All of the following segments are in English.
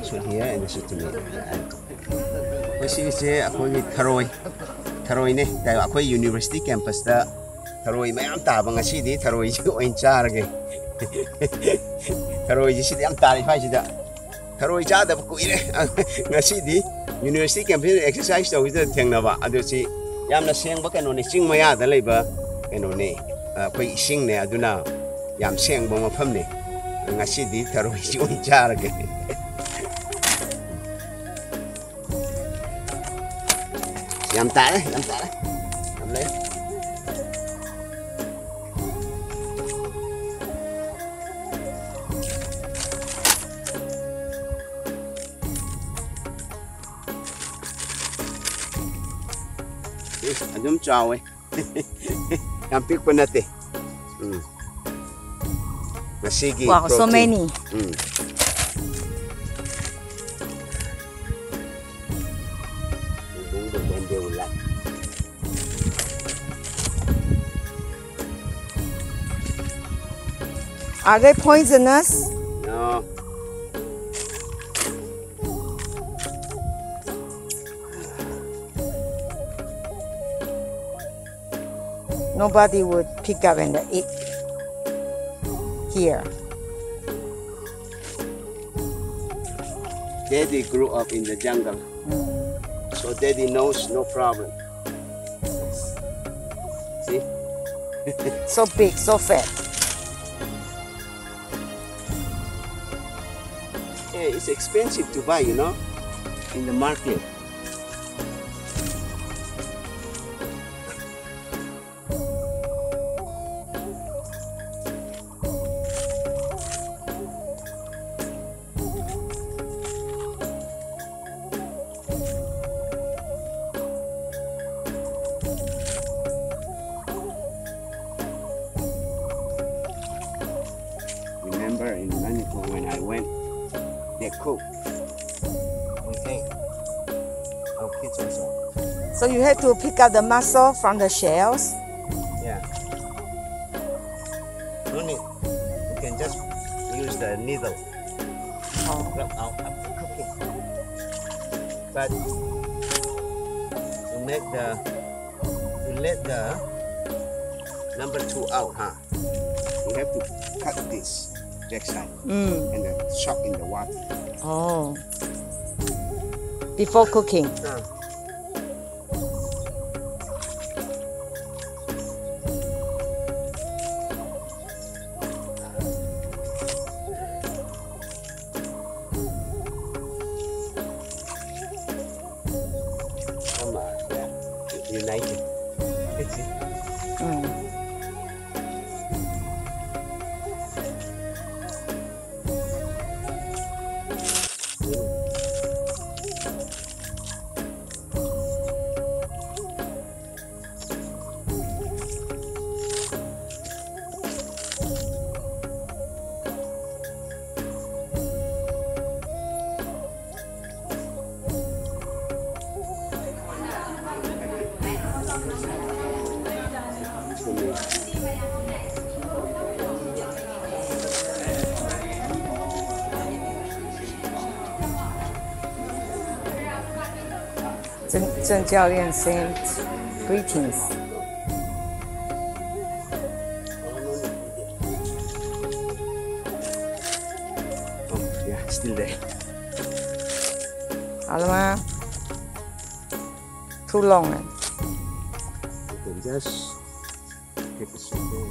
So here and this is tomato. This is a tharoi. Tharoi ne. That university campus da tharoi mayam tabang asi di tharoi ju oin charge. Tharoi ji sit am tari phai ji da. Tharoi cha da ku ire. Ngasi di university campus exercise to ida thengna ba. Adu si yamna seng ba kano ne ching maya da leiba kano ne. Koi ising ne aduna yam seng ba mafam ne. Ngasi di tharoi ju oin charge. Yam tare, yam tare. Yam le. Adum chawe. Yam pik panate. Nasigi. Wow, so many. Are they poisonous? No. Nobody would pick up and eat here. Daddy grew up in the jungle. So Daddy knows no problem. See? So big, so fat. Yeah, it's expensive to buy, you know, in the market. Remember in Manipur when I went, they cook. We ate. Our kids also. So you had to pick up the mussel from the shells? Yeah. No need. You can just use the needle. Oh. Rub out after cooking. But to let the number 2 out, huh? You have to cut this backside and then shock in the water. Oh. Before cooking. Come on, yeah. United. It's it. Zheng Jiaolian sent greetings. Oh, yeah, still there. 好了吗 Too long. You can just keep it simple.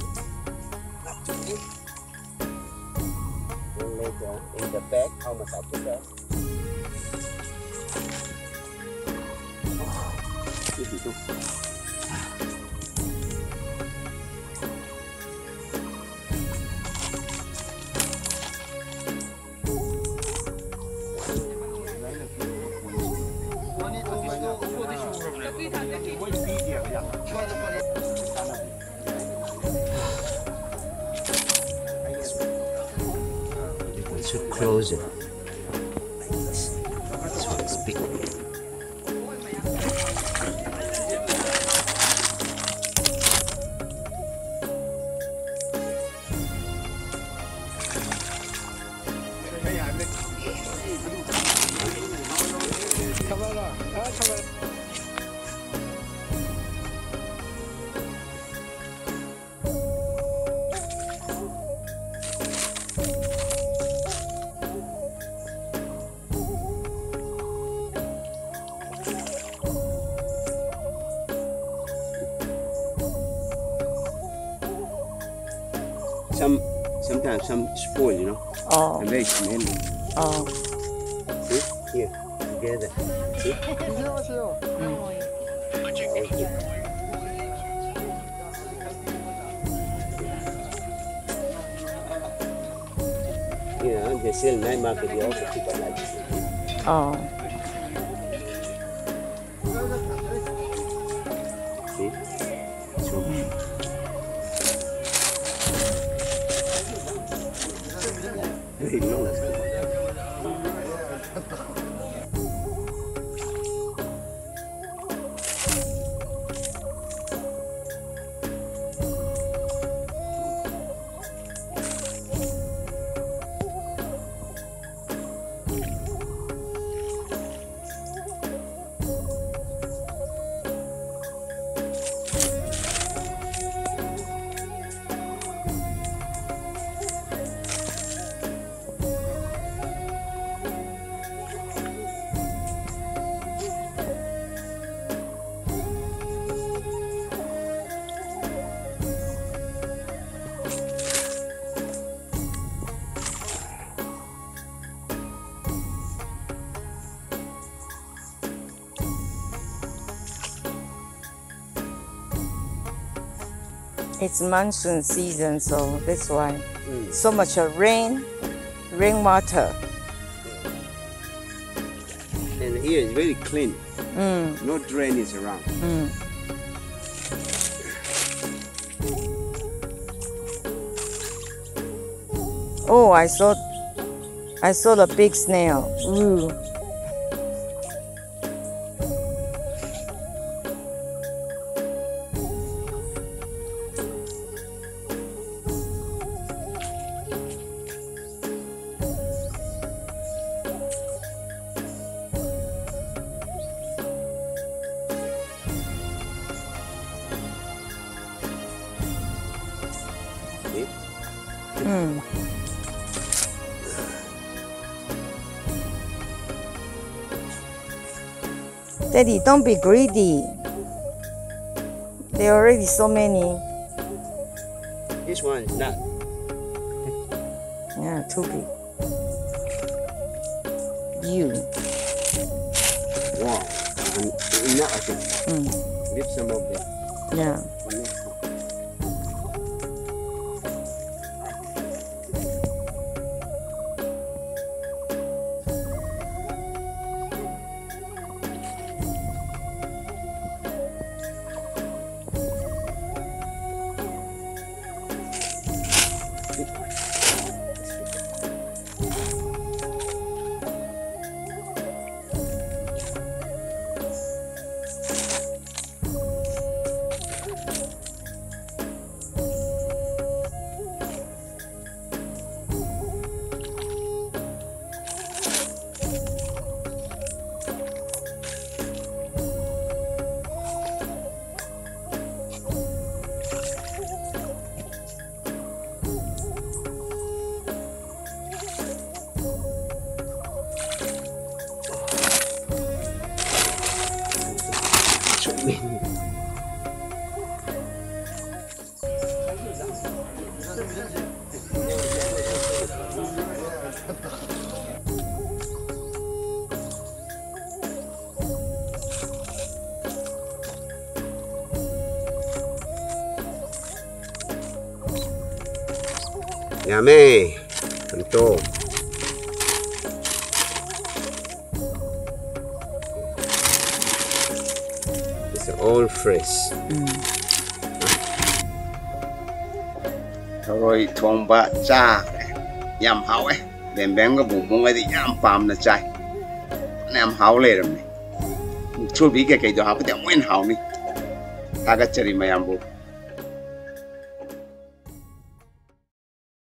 Then later in the back, how much I put that? You should close it. This one is big. Sometimes some spoil, you know. Oh. And very smelly. Oh. See? Here, together. See? Okay. You know, they sell night market, they also pick up like this. Oh. See? So, very long. It's monsoon season, so that's why so much rainwater. And here is very clean. No drainage around. Oh, I saw the big snail. Ooh. Daddy, don't be greedy. There are already so many. This one is not. Yeah, too big. You. Wow. And not I can leave some of them. Yeah. Yummy. Tentu. It's all fresh. Rồi thong ba cha yam hao ấy, đem cái bụng bông ấy thì yam pam là chai, yam hao lên rồi này, chua bí cái đó hao cái tiếng nguyên hao này, ta cái chơi mà yam bu.